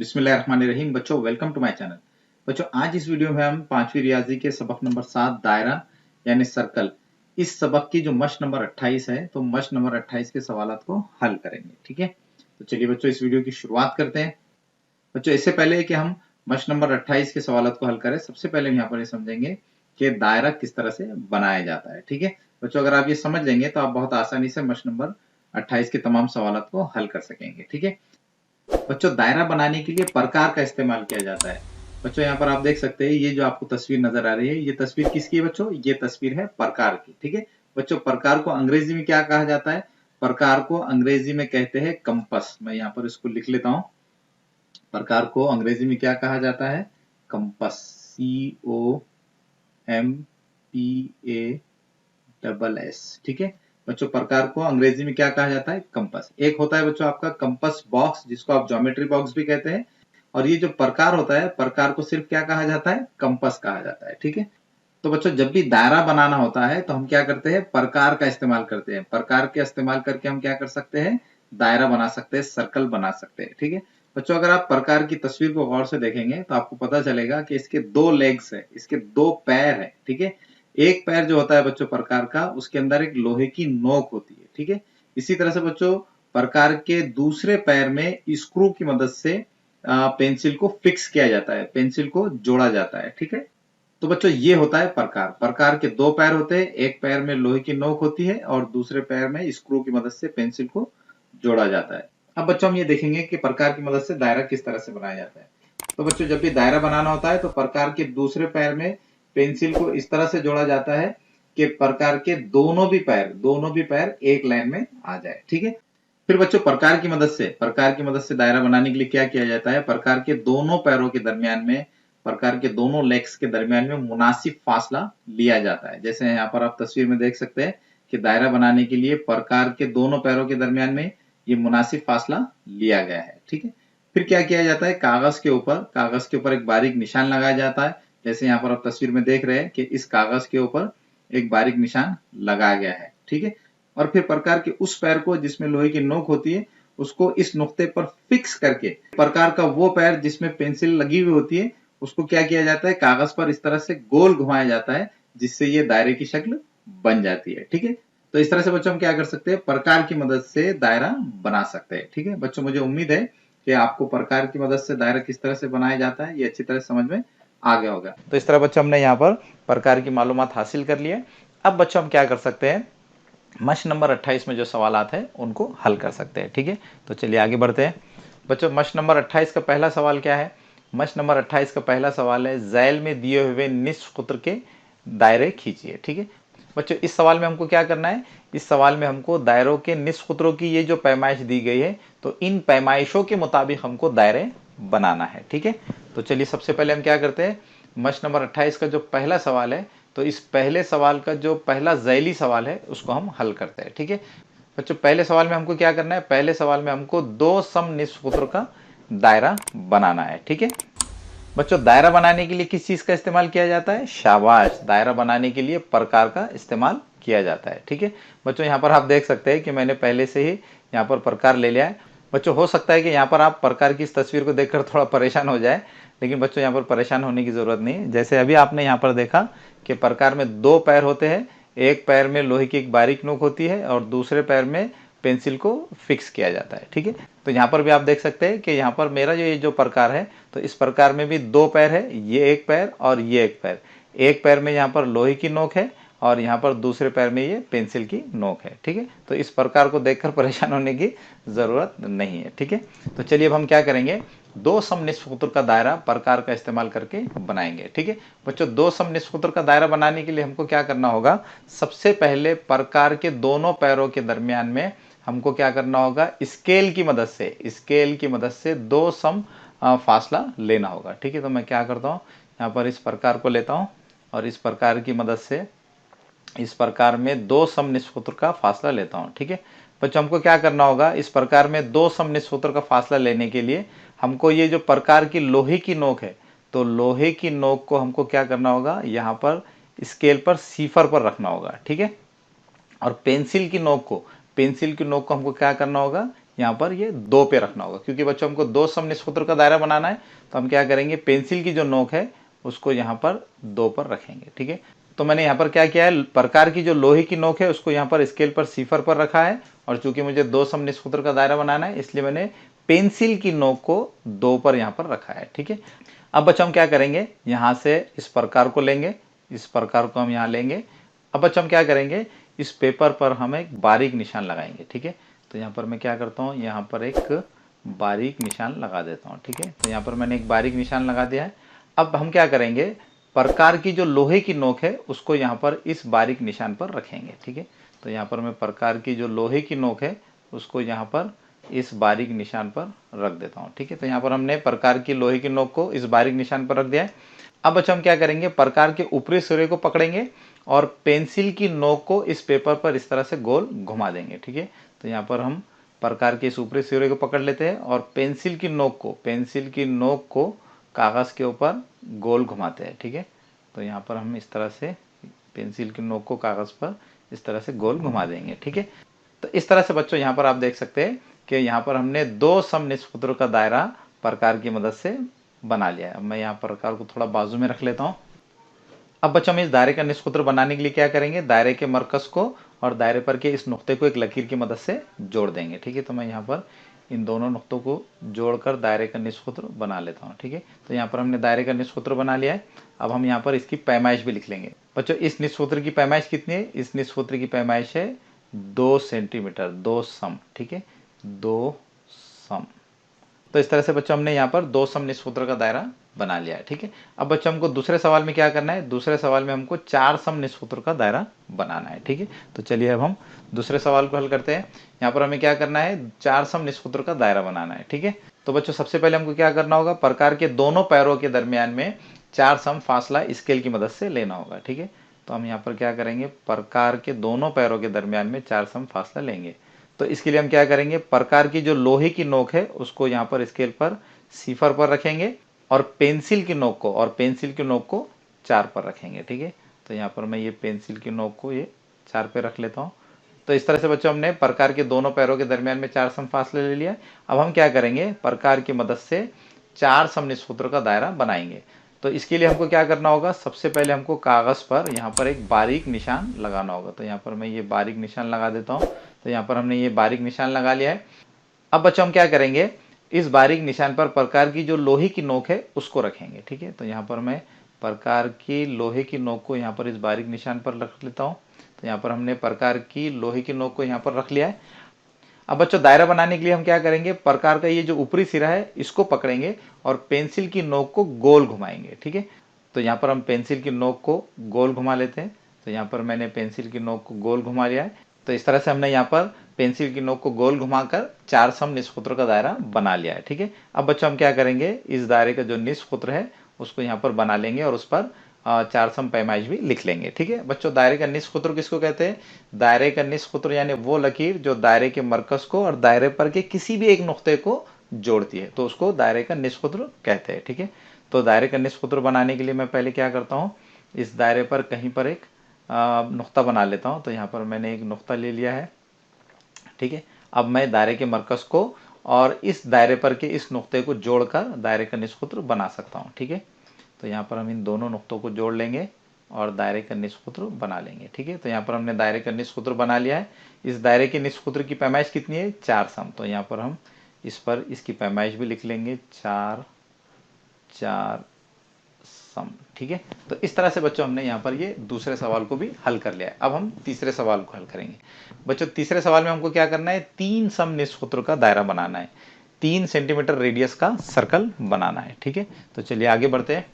बिस्मिल्लाहिर्रहमानिर्रहीम। बच्चों welcome to my channel. बच्चों आज इस वीडियो में हम पांचवी रियाजी के सबक नंबर 7 दायरा यानी सर्कल, इस सबक की जो मश्क नंबर 28 है, तो मश्क नंबर 28 के सवालों को हल करेंगे। ठीक है, तो चलिए बच्चों इस वीडियो की शुरुआत करते हैं। बच्चों इससे पहले कि हम मश्क नंबर 28 के सवालों को हल करें, सबसे पहले हम यहाँ पर ये समझेंगे कि दायरा किस तरह से बनाया जाता है। ठीक है बच्चों, अगर आप ये समझ लेंगे तो आप बहुत आसानी से मश्क नंबर 28 के तमाम सवालों को हल कर सकेंगे। ठीक है बच्चों, दायरा बनाने के लिए प्रकार का इस्तेमाल किया जाता है। बच्चों यहाँ पर आप देख सकते हैं, ये जो आपको तस्वीर नजर आ रही है, ये तस्वीर किसकी है बच्चों? ये तस्वीर है प्रकार की। ठीक है बच्चों, प्रकार को अंग्रेजी में क्या कहा जाता है? प्रकार को अंग्रेजी में कहते हैं कंपस। मैं यहाँ पर इसको लिख लेता हूं। प्रकार को अंग्रेजी में क्या कहा जाता है? कंपस। COMPAS। ठीक है बच्चों, प्रकार को अंग्रेजी में क्या कहा जाता है? कंपस। एक होता है बच्चों आपका कंपस बॉक्स, जिसको आप ज्योमेट्री बॉक्स भी कहते हैं, और ये जो प्रकार होता है, प्रकार को सिर्फ क्या कहा जाता है? कंपस कहा जाता है। ठीक है, तो बच्चों जब भी दायरा बनाना होता है तो हम क्या करते हैं? प्रकार का इस्तेमाल करते हैं। प्रकार के इस्तेमाल करके हम क्या कर सकते हैं? दायरा बना सकते हैं, सर्कल बना सकते हैं। ठीक है बच्चों, अगर आप प्रकार की तस्वीर को गौर से देखेंगे तो आपको पता चलेगा कि इसके दो लेग्स है, इसके दो पैर है। ठीक है, एक पैर जो होता है बच्चों प्रकार का, उसके अंदर एक लोहे की नोक होती है। ठीक है, इसी तरह से बच्चों प्रकार के दूसरे पैर में स्क्रू की मदद से पेंसिल को फिक्स किया जाता है, पेंसिल को जोड़ा जाता है। ठीक है, तो बच्चों ये होता है प्रकार। प्रकार के दो पैर होते हैं, एक पैर में लोहे की नोक होती है और दूसरे पैर में स्क्रू की मदद से पेंसिल को जोड़ा जाता है। अब बच्चों हम ये देखेंगे कि प्रकार की मदद से दायरा किस तरह से बनाया जाता है। तो बच्चों जब भी दायरा बनाना होता है तो प्रकार के दूसरे पैर में पेंसिल को इस तरह से जोड़ा जाता है कि प्रकार के दोनों भी पैर एक लाइन में आ जाए। ठीक है, फिर बच्चों प्रकार की मदद से दायरा बनाने के लिए क्या किया जाता है? प्रकार के दोनों पैरों के दरमियान में, प्रकार के दोनों लेग्स के दरमियान में मुनासिब फासला लिया जाता है। जैसे यहाँ पर आप तस्वीर में देख सकते हैं कि दायरा बनाने के लिए प्रकार के दोनों पैरों के दरमियान में ये मुनासिब फासला लिया गया है। ठीक है, फिर क्या किया जाता है? कागज के ऊपर एक बारीक निशान लगाया जाता है। जैसे यहाँ पर आप तस्वीर में देख रहे हैं कि इस कागज के ऊपर एक बारीक निशान लगाया गया है। ठीक है, और फिर प्रकार के उस पैर को जिसमें लोहे की नोक होती है, उसको इस नुक्ते पर फिक्स करके प्रकार का वो पैर जिसमें पेंसिल लगी हुई होती है, उसको क्या किया जाता है? कागज पर इस तरह से गोल घुमाया जाता है, जिससे ये दायरे की शक्ल बन जाती है। ठीक है, तो इस तरह से बच्चों हम क्या कर सकते हैं? प्रकार की मदद से दायरा बना सकते हैं। ठीक है बच्चों, मुझे उम्मीद है कि आपको प्रकार की मदद से दायरा किस तरह से बनाया जाता है ये अच्छी तरह समझ में आ गया होगा। तो इस तरह बच्चों हमने यहाँ पर प्रकार की मालूमात हासिल कर ली है। अब बच्चों हम क्या कर सकते हैं? मश्क नंबर 28 में जो सवालात हैं उनको हल कर सकते हैं। ठीक है, तो चलिए आगे बढ़ते हैं। बच्चों मश्क नंबर 28 का पहला सवाल क्या है? मश्क नंबर 28 का पहला सवाल है, झैल में दिए हुए निस्फ कुत्र के दायरे खींचिए। ठीक है बच्चों, इस सवाल में हमको क्या करना है? इस सवाल में हमको दायरों के निस्फ कुत्रों की ये जो पैमाइश दी गई है, तो इन पैमाइशों के मुताबिक हमको दायरे बनाना है। ठीक है, तो चलिए सबसे पहले हम क्या करते हैं? मश्क नंबर 28 का जो पहला सवाल है, तो इस पहले सवाल का जो पहला झैली सवाल है उसको हम हल करते हैं। ठीक है बच्चों, पहले सवाल में हमको क्या करना है? पहले सवाल में हमको दो सम निस्फ कुत्र का दायरा बनाना है। ठीक है बच्चों, दायरा बनाने के लिए किस चीज का इस्तेमाल किया जाता है? शाबाश, दायरा बनाने के लिए प्रकार का इस्तेमाल किया जाता है। ठीक है बच्चों, यहाँ पर आप देख सकते हैं कि मैंने पहले से ही यहाँ पर प्रकार ले लिया है। बच्चों हो सकता है कि यहाँ पर आप प्रकार की इस तस्वीर को देखकर थोड़ा परेशान हो जाए, लेकिन बच्चों यहाँ पर परेशान होने की जरूरत नहीं। जैसे अभी आपने यहाँ पर देखा कि प्रकार में दो पैर होते हैं, एक पैर में लोहे की एक बारीक नोक होती है और दूसरे पैर में पेंसिल को फिक्स किया जाता है। ठीक है, तो यहाँ पर भी आप देख सकते हैं कि यहाँ पर मेरा ये जो प्रकार है, तो इस प्रकार में भी दो पैर है, ये एक पैर और ये एक पैर। एक पैर में यहाँ पर लोहे की नोक है और यहाँ पर दूसरे पैर में ये पेंसिल की नोक है। ठीक है, तो इस प्रकार को देखकर परेशान होने की जरूरत नहीं है। ठीक है, तो चलिए अब हम क्या करेंगे? दो सम निस्फ कुत्र का दायरा प्रकार का इस्तेमाल करके बनाएंगे। ठीक है बच्चों, दो सम निस्फ कुत्र का दायरा बनाने के लिए हमको क्या करना होगा? सबसे पहले प्रकार के दोनों पैरों के दरमियान में हमको क्या करना होगा? स्केल की मदद से दो सम फासला लेना होगा। ठीक है, तो मैं क्या करता हूँ? यहाँ पर इस प्रकार को लेता हूँ और इस प्रकार की मदद से इस प्रकार में दो सम निस्फ कुत्र का फासला लेता हूँ। ठीक है बच्चों, हमको क्या करना होगा? इस प्रकार में दो सम निस्फ कुत्र का फासला लेने के लिए हमको ये जो प्रकार की लोहे की नोक है, तो लोहे की नोक को हमको क्या करना होगा? यहाँ पर स्केल पर सीफर पर रखना होगा। ठीक है, और पेंसिल की नोक को हमको क्या करना होगा? यहाँ पर ये 2 पे रखना होगा, क्योंकि बच्चों हमको 2 समनिष्ठ का दायरा बनाना है। तो हम क्या करेंगे, पेंसिल की जो नोक है उसको यहाँ पर 2 पर रखेंगे। ठीक है, तो मैंने यहाँ पर क्या किया है, प्रकार की जो लोहे की नोक है उसको यहाँ पर स्केल पर सिफर पर रखा है, और चूंकि मुझे 2 समनिष्ठ का दायरा बनाना है इसलिए मैंने पेंसिल की नोक को 2 पर यहाँ पर रखा है। ठीक है, अब बच्चों हम क्या करेंगे, यहाँ से इस प्रकार को लेंगे, इस प्रकार को हम यहाँ लेंगे। अब बच्चों हम क्या करेंगे, इस पेपर पर हम एक बारीक निशान लगाएंगे। ठीक है, तो यहाँ पर मैं क्या करता हूँ, यहाँ पर एक बारीक निशान लगा देता हूँ। ठीक है, तो यहाँ पर मैंने एक बारीक निशान लगा दिया है। अब हम क्या करेंगे, प्रकार की जो लोहे की नोक है उसको यहाँ पर इस बारीक निशान पर रखेंगे। ठीक है, तो यहाँ पर मैं प्रकार की जो लोहे की नोक है उसको यहाँ पर इस बारीक निशान पर रख देता हूँ। ठीक है, तो यहाँ पर हमने प्रकार की लोहे की नोक को इस बारीक निशान पर रख दिया है। अब बच्चों हम क्या करेंगे, प्रकार के ऊपरी सिरे को पकड़ेंगे और पेंसिल की नोक को इस पेपर पर इस तरह से गोल घुमा देंगे। ठीक है, तो यहाँ पर हम प्रकार के इस ऊपरी सिरे को पकड़ लेते हैं और पेंसिल की नोक को कागज के ऊपर गोल घुमाते हैं। ठीक है, तो यहाँ पर हम इस तरह से पेंसिल की नोक को कागज पर इस तरह से गोल घुमा देंगे। ठीक है, तो इस तरह से बच्चों यहाँ पर आप देख सकते हैं कि यहाँ पर हमने 2 समनिष्ठ का दायरा प्रकार की मदद से बना लिया है। अब मैं यहाँ प्रकार को थोड़ा बाजू में रख लेता हूँ। अब बच्चों हम इस दायरे का निष्सूत्र बनाने के लिए क्या करेंगे, दायरे के मरकज को और दायरे पर के इस नुक्ते को एक लकीर की मदद से जोड़ देंगे। ठीक है, तो मैं यहाँ पर इन दोनों नुक्तों को जोड़कर दायरे का निष्सूत्र बना लेता हूँ। ठीक है, तो यहाँ पर हमने दायरे का निष्सूत्र बना लिया है। अब हम यहाँ पर इसकी पैमाइश भी लिख लेंगे। बच्चों इस निष्सूत्र की पैमाइश कितनी है, इस निष्सूत्र की पैमाइश है 2 सेंटीमीटर, 2 सम। ठीक है, 2 सम। तो इस तरह से बच्चों हमने यहाँ पर 2 समनिष्ठ का दायरा बना लिया है। ठीक है, अब बच्चों हमको दूसरे सवाल में क्या करना है, दूसरे सवाल में हमको 4 समनिष्ठ का दायरा बनाना है। ठीक है, तो चलिए अब हम दूसरे सवाल को हल करते हैं। यहाँ पर हमें क्या करना है, 4 समनिष्ठ का दायरा बनाना है। ठीक है, तो बच्चों सबसे पहले हमको क्या करना होगा, प्रकार के दोनों पैरों के दरमियान में 4 सम फासला स्केल की मदद से लेना होगा। ठीक है, तो हम यहाँ पर क्या करेंगे, प्रकार के दोनों पैरों के दरमियान में 4 सम फासला लेंगे। तो इसके लिए हम क्या करेंगे, प्रकार की जो लोहे की नोक है उसको यहाँ पर स्केल पर सिफर पर रखेंगे और पेंसिल की नोक को 4 पर रखेंगे। ठीक है, तो यहाँ पर मैं ये पेंसिल की नोक को ये 4 पे रख लेता हूँ। तो इस तरह से बच्चों हमने प्रकार के दोनों पैरों के दरमियान में 4 सम फासले ले लिया। अब हम क्या करेंगे, प्रकार की मदद से 4 समनिष्ठ का दायरा बनाएंगे। तो इसके लिए हमको क्या करना होगा, सबसे पहले हमको कागज पर यहाँ पर एक बारीक निशान लगाना होगा। तो यहाँ पर मैं ये बारीक निशान लगा देता हूँ। तो यहाँ पर हमने ये बारीक निशान लगा लिया है। अब बच्चों हम क्या करेंगे, इस बारीक निशान पर प्रकार की जो लोहे की नोक है उसको रखेंगे। ठीक है, तो यहाँ पर मैं प्रकार की लोहे की नोक को यहाँ पर इस बारीक निशान पर रख लेता हूँ। तो यहाँ पर हमने प्रकार की लोहे की नोक को यहाँ पर रख लिया है। अब बच्चों दायरा बनाने के लिए हम क्या करेंगे, प्रकार का ये जो ऊपरी सिरा है इसको पकड़ेंगे और पेंसिल की नोक को गोल घुमाएंगे। ठीक है, तो यहाँ पर हम पेंसिल की नोक को गोल घुमा लेते हैं। तो यहाँ पर मैंने पेंसिल की नोक को गोल घुमा लिया है। तो इस तरह से हमने यहाँ पर पेंसिल की नोक को गोल घुमाकर 4 समनिष्ठ का दायरा बना लिया है। ठीक है, अब बच्चों हम क्या करेंगे, इस दायरे का जो निष्ठ है उसको यहाँ पर बना लेंगे और उस पर 4 सम पैमाइश भी लिख लेंगे। ठीक है बच्चों, दायरे का निष्ठ किसको कहते हैं, दायरे का निष्ठ यानी वो लकीर जो दायरे के मरकज को और दायरे पर के किसी भी एक नुक्ते को जोड़ती है, तो उसको दायरे का निष्ठ कहते हैं। ठीक है, तो दायरे का निष्ठ बनाने के लिए मैं पहले क्या करता हूँ, इस दायरे पर कहीं पर एक नुक्ता बना लेता हूँ। तो यहाँ पर मैंने एक नुक्ता ले लिया है। ठीक है, अब मैं दायरे के मरकज को और इस दायरे पर के इस नुक्ते को जोड़कर दायरे का निष्ठ बना सकता हूँ। ठीक है, तो यहाँ पर हम इन दोनों नुक्तों को जोड़ लेंगे और दायरे का निष्ठ बना लेंगे। ठीक है, तो यहाँ पर हमने दायरे का निष्ठ बना लिया है। इस दायरे के निष्ठ की पैमाइश कितनी है, 4 सम। तो यहाँ पर हम इस पर इसकी पैमाइश भी लिख लेंगे, 4 सम। ठीक है, तो इस तरह से बच्चों हमने यहाँ पर ये दूसरे सवाल को भी हल कर लिया है। अब हम तीसरे सवाल को हल करेंगे। बच्चों तीसरे सवाल में हमको क्या करना है, 3 समनिष्ठ का दायरा बनाना है, 3 सेंटीमीटर रेडियस का सर्कल बनाना है। ठीक है, तो चलिए आगे बढ़ते हैं।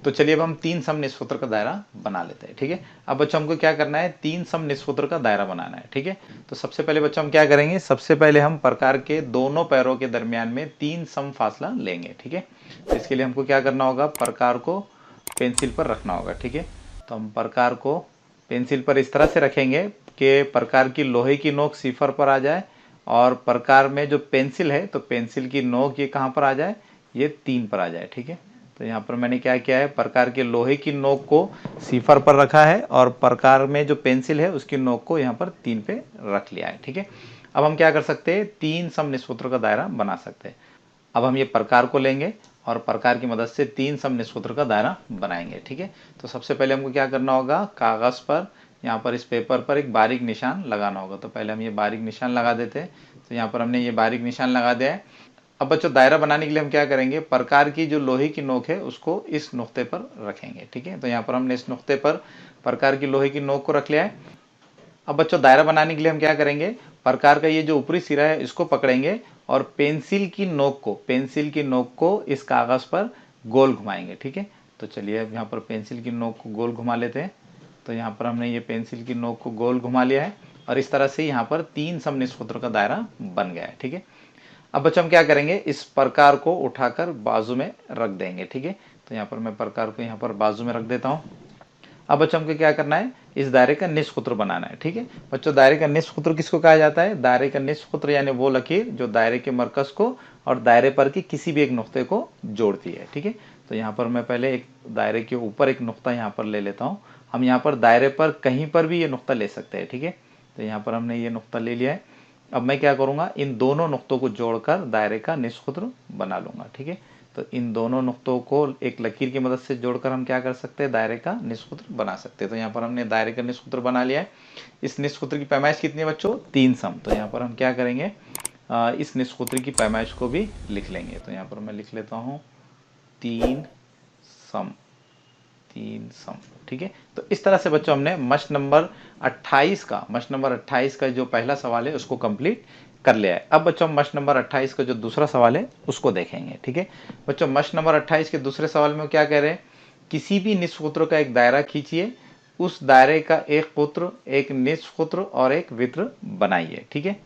तो चलिए अब हम 3 समनिष्ठ का दायरा बना लेते हैं। ठीक है, अब बच्चों हमको क्या करना है, 3 समनिष्ठ का दायरा बनाना है। ठीक है, तो सबसे पहले बच्चों हम क्या करेंगे, सबसे पहले हम प्रकार के दोनों पैरों के दरमियान में 3 सम फासला लेंगे। ठीक है, तो इसके लिए हमको क्या करना होगा, प्रकार को पेंसिल पर रखना होगा। ठीक है, तो हम प्रकार को पेंसिल पर इस तरह से रखेंगे कि प्रकार की लोहे की नोक सिफर पर आ जाए और प्रकार में जो पेंसिल है तो पेंसिल की नोक ये कहाँ पर आ जाए, ये 3 पर आ जाए। ठीक है, तो यहाँ पर मैंने क्या किया है, प्रकार के लोहे की नोक को सिफर पर रखा है और प्रकार में जो पेंसिल है उसकी नोक को यहाँ पर 3 पे रख लिया है। ठीक है, अब हम क्या कर सकते हैं, 3 समनिष्सूत्र का दायरा बना सकते हैं। अब हम ये प्रकार को लेंगे और प्रकार की मदद से 3 समनिष्सूत्र का दायरा बनाएंगे। ठीक है, तो सबसे पहले हमको क्या करना होगा, कागज पर यहाँ पर इस पेपर पर एक बारीक निशान लगाना होगा। तो पहले हम ये बारीक निशान लगा देते हैं। तो यहाँ पर हमने ये बारीक निशान लगा दिया है। अब बच्चों दायरा बनाने के लिए हम क्या करेंगे, प्रकार की जो लोहे की नोक है उसको इस नुक्ते पर रखेंगे। ठीक है, तो यहाँ पर हमने इस नुक्ते पर प्रकार की लोहे की नोक को रख लिया है। अब बच्चों दायरा बनाने के लिए हम क्या करेंगे, प्रकार का ये जो ऊपरी सिरा है इसको पकड़ेंगे और पेंसिल की नोक को इस कागज पर गोल घुमाएंगे। ठीक है, तो चलिए अब यहाँ पर पेंसिल की नोक को गोल घुमा लेते हैं। तो यहाँ पर हमने ये पेंसिल की नोक को गोल घुमा लिया है और इस तरह से यहाँ पर 3 समनिष्सूत्र का दायरा बन गया है। ठीक है, अब बच्चों हम क्या करेंगे, इस प्रकार को उठाकर बाजू में रख देंगे। ठीक है, तो यहाँ पर मैं प्रकार को यहाँ पर बाजू में रख देता हूँ। अब बच्चों हमको क्या करना है, इस दायरे का निष्सूत्र बनाना है। ठीक है बच्चों, दायरे का निष्सूत्र किसको कहा जाता है, दायरे का निष्सूत्र यानी वो लकीर जो दायरे के मरकज को और दायरे पर की किसी भी एक नुक्ते को जोड़ती है। ठीक है, तो यहाँ पर मैं पहले एक दायरे के ऊपर एक नुक्ता यहाँ पर ले लेता हूँ। हम यहाँ पर दायरे पर कहीं पर भी ये नुक्ता ले सकते हैं। ठीक है, तो यहाँ पर हमने ये नुक्ता ले लिया है। अब मैं क्या करूँगा, इन दोनों नुक्तों को जोड़कर दायरे का निष्सूत्र बना लूँगा। ठीक है, तो इन दोनों नुक्तों को एक लकीर की मदद से जोड़कर हम क्या कर सकते हैं, दायरे का निष्सूत्र बना सकते हैं। तो यहाँ पर हमने दायरे का निष्सूत्र बना लिया है। इस निष्सूत्र की पैमाइश कितनी है बच्चों, 3 सम। तो यहाँ पर हम क्या करेंगे, इस निष्सूत्र की पैमाइश को भी लिख लेंगे। तो यहाँ पर मैं लिख लेता हूँ 3 सम। ठीक है, तो इस तरह से बच्चों हमने मस्ट नंबर 28 का जो पहला सवाल है उसको कंप्लीट कर लिया है। अब बच्चों मस्ट नंबर 28 का जो दूसरा सवाल है उसको देखेंगे। ठीक है बच्चों, मस्ट नंबर 28 के दूसरे सवाल में क्या कह रहे हैं, किसी भी निष्सूत्र का एक दायरा खींचिए, उस दायरे का एक पुत्र, एक निष्सूत्र और एक वित्र बनाइए। ठीक है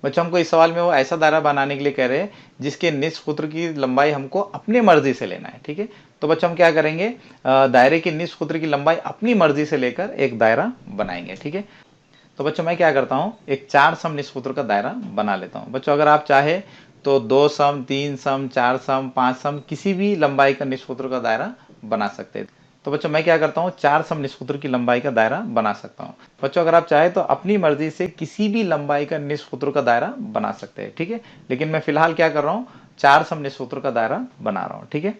बच्चों, हमको इस सवाल में वो ऐसा दायरा बनाने के लिए कह रहे हैं जिसके निष्सूत्र की लंबाई हमको अपनी मर्जी से लेना है। ठीक है, तो बच्चों हम क्या करेंगे, दायरे के निष्सूत्र की लंबाई अपनी मर्जी से लेकर एक दायरा बनाएंगे। ठीक है, तो बच्चों मैं क्या करता हूँ, एक 4 सम निष्सूत्र का दायरा बना लेता हूँ। बच्चों अगर आप चाहे तो 2 सम, 3 सम, 4 सम, 5 सम किसी भी लंबाई का निष्सूत्र का दायरा बना सकते हैं। तो बच्चों मैं क्या करता हूँ, 4 सम निष्सूत्र की लंबाई का दायरा बना सकता हूँ। बच्चों अगर आप चाहे तो अपनी मर्जी से किसी भी लंबाई का निष्सूत्र का दायरा बना सकते हैं। ठीक है, लेकिन मैं फिलहाल क्या कर रहा हूँ, 4 सम निष्सूत्र का दायरा बना रहा हूँ। ठीक है,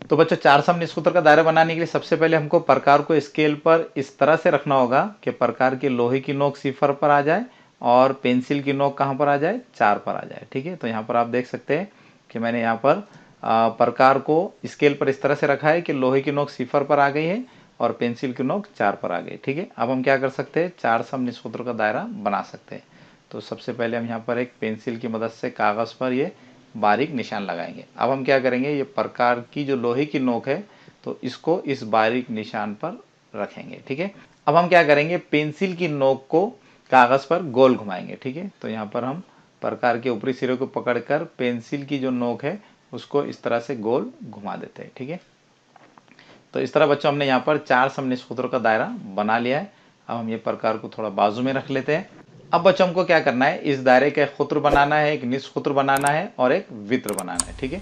तो बच्चों 4 सम निष्सूत्र का दायरा बनाने के लिए सबसे पहले हमको प्रकार को स्केल पर इस तरह से रखना होगा कि प्रकार की लोहे की नोक 0 पर आ जाए और पेंसिल की नोक कहाँ पर आ जाए, 4 पर आ जाए। ठीक है, तो यहाँ पर आप देख सकते हैं कि मैंने यहाँ पर प्रकार को स्केल पर इस तरह से रखा है कि लोहे की नोक 0 पर आ गई है और पेंसिल की नोक 4 पर आ गई। ठीक है, अब हम क्या कर सकते हैं, 4 सम निष्सूत्र का दायरा बना सकते हैं। तो सबसे पहले हम यहाँ पर एक पेंसिल की मदद से कागज पर ये बारीक निशान लगाएंगे। अब हम क्या करेंगे, ये प्रकार की जो लोहे की नोक है तो इसको इस बारीक निशान पर रखेंगे। ठीक है, अब हम क्या करेंगे, पेंसिल की नोक को कागज पर गोल घुमाएंगे। ठीक है, तो यहाँ पर हम प्रकार के ऊपरी सिरे को पकड़कर पेंसिल की जो नोक है उसको इस तरह से गोल घुमा देते हैं। ठीक है, तो इस तरह बच्चों हमने यहाँ पर 4 सम निष्सूत्रों का दायरा बना लिया है। अब हम ये प्रकार को थोड़ा बाजू में रख लेते हैं। अब बच्चों हमको क्या करना है, इस दायरे का एक सूत्र बनाना है, एक निष्सूत्र बनाना है और एक वित्र बनाना है। ठीक है,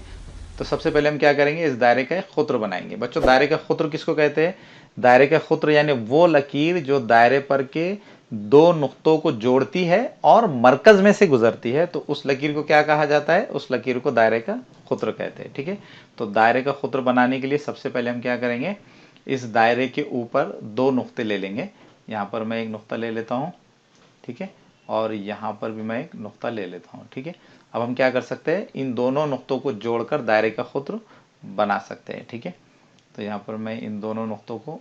तो सबसे पहले हम क्या करेंगे, इस दायरे का एक सूत्र बनाएंगे। बच्चों दायरे का सूत्र किसको कहते हैं, दायरे का सूत्र यानी वो लकीर जो दायरे पर के 2 नुक्तों को जोड़ती है और मरकज में से गुजरती है, तो उस लकीर को क्या कहा जाता है, उस लकीर को दायरे का सूत्र कहते हैं। ठीक है, तो दायरे का सूत्र बनाने के लिए सबसे पहले हम क्या करेंगे, इस दायरे के ऊपर 2 नुक्ते ले लेंगे। यहाँ पर मैं एक नुक्ता ले लेता हूँ। ठीक है, और यहाँ पर भी मैं एक नुक्ता ले लेता हूँ। ठीक है, अब हम क्या कर सकते हैं, इन दोनों नुक्तों को जोड़कर दायरे का सूत्र बना सकते हैं। ठीक है, तो यहाँ पर मैं इन दोनों नुक्तों को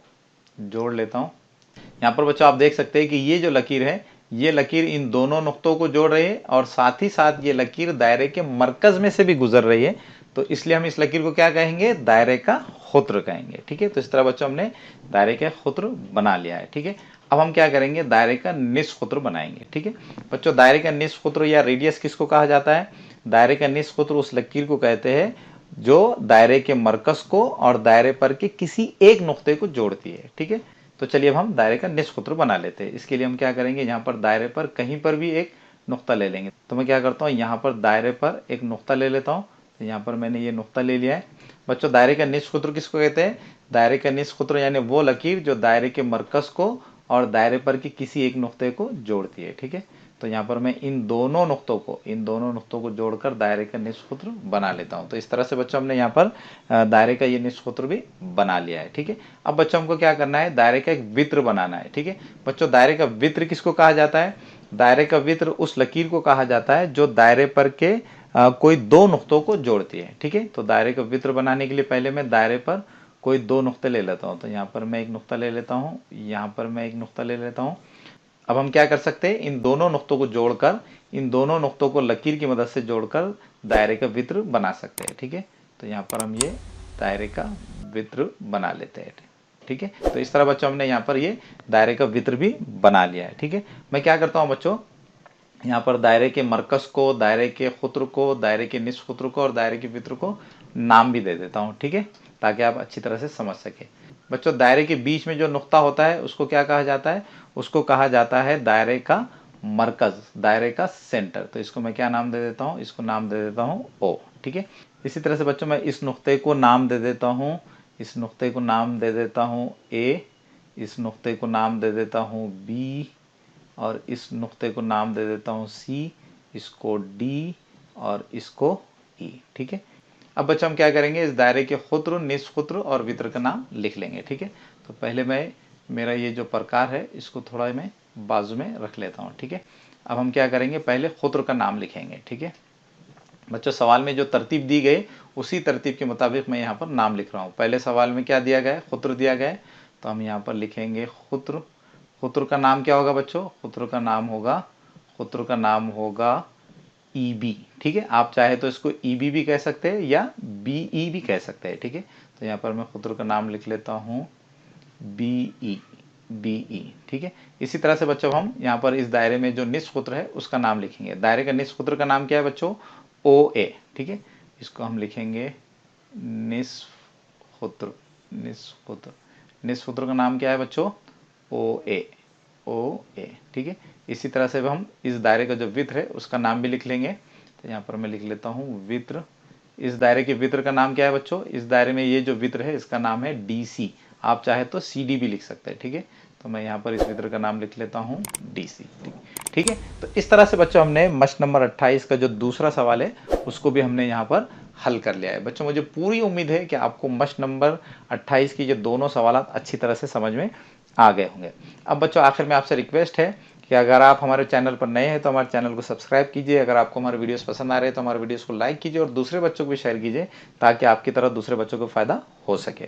जोड़ लेता हूँ। यहाँ पर बच्चों आप देख सकते हैं कि ये जो लकीर है, ये लकीर इन दोनों नुक्तों को जोड़ रही है और साथ ही साथ ये लकीर दायरे के मरकज में से भी गुजर रही है, तो इसलिए हम इस लकीर को क्या कहेंगे, दायरे का सूत्र कहेंगे। ठीक है, तो इस तरह बच्चों हमने दायरे का सूत्र बना लिया है। ठीक है, अब हम क्या करेंगे, दायरे का निष्सूत्र बनाएंगे। ठीक है बच्चों, दायरे का निष्सूत्र या रेडियस किसको कहा जाता है, दायरे का निष्सूत्र उस लकीर को कहते हैं जो दायरे के मरकज को और दायरे पर के किसी एक नुक्ते को जोड़ती है। ठीक है, तो चलिए अब हम दायरे का निष्सूत्र बना लेते हैं। इसके लिए हम क्या करेंगे, यहाँ पर दायरे पर कहीं पर भी एक नुक्ता ले लेंगे। तो मैं क्या करता हूँ, यहाँ पर दायरे पर एक नुक्ता ले लेता हूँ। तो यहाँ पर मैंने ये नुक्ता ले लिया है। बच्चों दायरे का निष्सूत्र किसको कहते हैं, दायरे का निष्सूत्र यानी वो लकीर जो दायरे के मरकज को और दायरे पर की किसी एक नुक्ते को जोड़ती है। ठीक है, तो यहाँ पर मैं इन दोनों नुक्तों को जोड़कर दायरे का निश्चित सूत्र बना लेता हूँ। तो इस तरह से बच्चों हमने यहाँ पर दायरे का ये निश्चित सूत्र भी बना लिया है। ठीक है, अब बच्चों हमको क्या करना है, दायरे का एक वृत्त बनाना है। ठीक है बच्चों, दायरे का वृत्त किसको कहा जाता है, दायरे का वृत्त उस लकीर को कहा जाता है जो दायरे पर के कोई दो नुक्तों को जोड़ती है। ठीक है, तो दायरे का वृत्त बनाने के लिए पहले मैं दायरे पर कोई दो नुक्ते ले लेता हूँ। तो यहाँ पर मैं एक नुक्ता ले लेता हूँ, यहाँ पर मैं एक नुक्ता ले लेता हूँ। अब हम क्या कर सकते हैं, इन दोनों नुक्तों को जोड़कर, इन दोनों नुक्तों को लकीर की मदद से जोड़कर दायरे का वृत्त बना सकते हैं। ठीक है, तो यहाँ पर हम ये दायरे का वृत्त बना लेते हैं। ठीक है, तो इस तरह बच्चों हमने यहाँ पर ये दायरे का वृत्त भी बना लिया है। ठीक है, मैं क्या करता हूँ बच्चों, यहाँ पर दायरे के मरकज को, दायरे के खुत्र को, दायरे के निश्चित सूत्र को और दायरे के वृत्त को नाम भी दे देता हूँ। ठीक है, ताकि आप अच्छी तरह से समझ सके। बच्चों, दायरे के बीच में जो नुक्ता होता है उसको क्या कहा जाता है, उसको कहा जाता है दायरे का मरकज, दायरे का सेंटर। तो इसको मैं क्या नाम दे देता हूँ, इसको नाम दे देता हूँ ओ। ठीक है, इसी तरह से बच्चों मैं इस नुक्ते को नाम दे देता हूँ, इस नुक्ते को नाम दे देता हूँ ए, इस नुक्ते को नाम दे देता हूँ बी, और इस नुक्ते को नाम दे देता हूँ सी, इसको डी और इसको ई। ठीक है, अब बच्चों हम क्या करेंगे, इस दायरे के खुत्र, निश्चित सूत्र और वृत्त का नाम लिख लेंगे। ठीक है, तो पहले मैं मेरा ये जो प्रकार है इसको थोड़ा मैं बाजू में रख लेता हूँ। ठीक है, अब हम क्या करेंगे, पहले खुत्र का नाम लिखेंगे। ठीक है बच्चों, सवाल में जो तरतीब दी गई उसी तरतीब के मुताबिक मैं यहाँ पर नाम लिख रहा हूँ। पहले सवाल में क्या दिया गया है, खुत्र दिया गया है, तो हम यहाँ पर लिखेंगे खुत्र। खुत्र का नाम क्या होगा बच्चों, खुत्र का नाम होगा ईबी। ठीक है, आप चाहे तो इसको ईबी भी कह सकते हैं या बीई भी कह सकते हैं। ठीक है, तो यहाँ पर मैं खुत्र का नाम लिख लेता हूँ बीई। ठीक है, इसी तरह से बच्चों हम यहाँ पर इस दायरे में जो निश्चित सूत्र है उसका नाम लिखेंगे। दायरे का निश्चित सूत्र का नाम क्या है बच्चों, ओ ए। ठीक है, इसको हम लिखेंगे निश्चित सूत्र का नाम क्या है बच्चों, ओ ए। ठीक है, इसी तरह से हम इस दायरे का जो वृत्त है उसका नाम भी लिख लेंगे। तो यहाँ पर मैं लिख लेता हूँ वृत्त। इस दायरे के वृत्त का नाम क्या है बच्चों, इस दायरे में ये जो वृत्त है इसका नाम है डीसी, आप चाहे तो सीडी भी लिख सकते हैं। ठीक है, तो मैं यहाँ पर इस वृत्त का नाम लिख लेता हूँ डीसी। ठीक है, तो इस तरह से बच्चों हमने मश्क नंबर 28 का जो दूसरा सवाल है उसको भी हमने यहाँ पर हल कर लिया है। बच्चों, मुझे पूरी उम्मीद है कि आपको मश्क नंबर 28 की ये दोनों सवाल अच्छी तरह से समझ में आ गए होंगे। अब बच्चों, आखिर में आपसे रिक्वेस्ट है कि अगर आप हमारे चैनल पर नए हैं तो हमारे चैनल को सब्सक्राइब कीजिए। अगर आपको हमारे वीडियोस पसंद आ रहे हैं तो हमारे वीडियोस को लाइक कीजिए और दूसरे बच्चों को भी शेयर कीजिए, ताकि आपकी तरह दूसरे बच्चों को फ़ायदा हो सके।